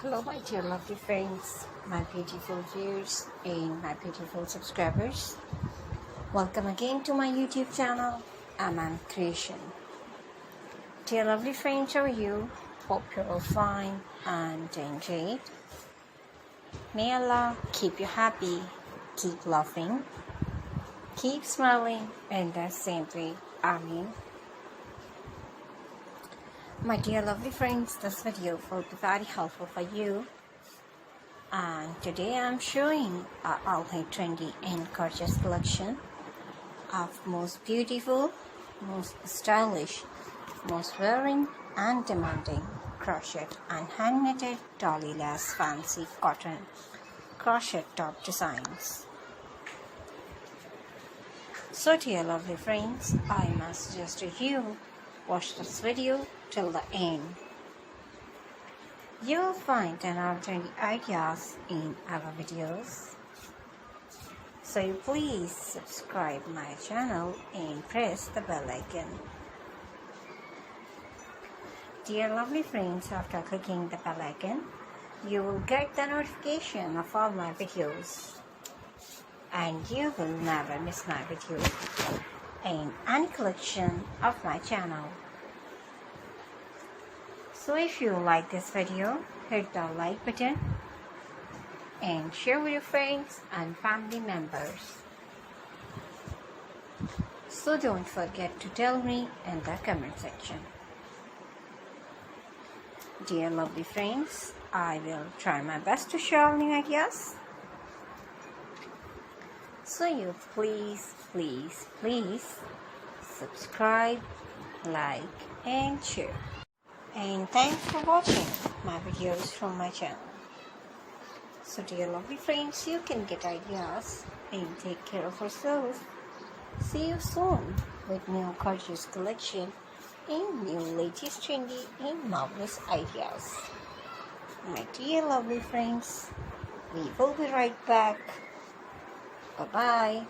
Hello, my dear lovely friends, my beautiful viewers, and my beautiful subscribers. Welcome again to my YouTube channel, Aman Creation. Dear lovely friends, how are you? Hope you're all fine and doing great. May Allah keep you happy, keep laughing, keep smiling, and the same way. Amen. My dear lovely friends, this video will be very helpful for you. And today I am showing a all-time trendy and gorgeous collection of most beautiful, most stylish, most wearing and demanding crochet and hand-knitted doily lace fancy cotton crochet top designs. So dear lovely friends, I must suggest you watch this video till the end. You will find an trendy ideas in our videos. So you please subscribe my channel and press the bell icon. Dear lovely friends, after clicking the bell icon, you will get the notification of all my videos. And you will never miss my video in any collection of my channel. So if you like this video, hit the like button and share with your friends and family members. So don't forget to tell me in the comment section. Dear lovely friends, I will try my best to share new ideas. So you please subscribe, like and share. And thanks for watching my videos from my channel. So dear lovely friends, you can get ideas and take care of yourself. See you soon with new gorgeous collection and new latest trendy and marvelous ideas. My dear lovely friends, we will be right back. Bye-bye.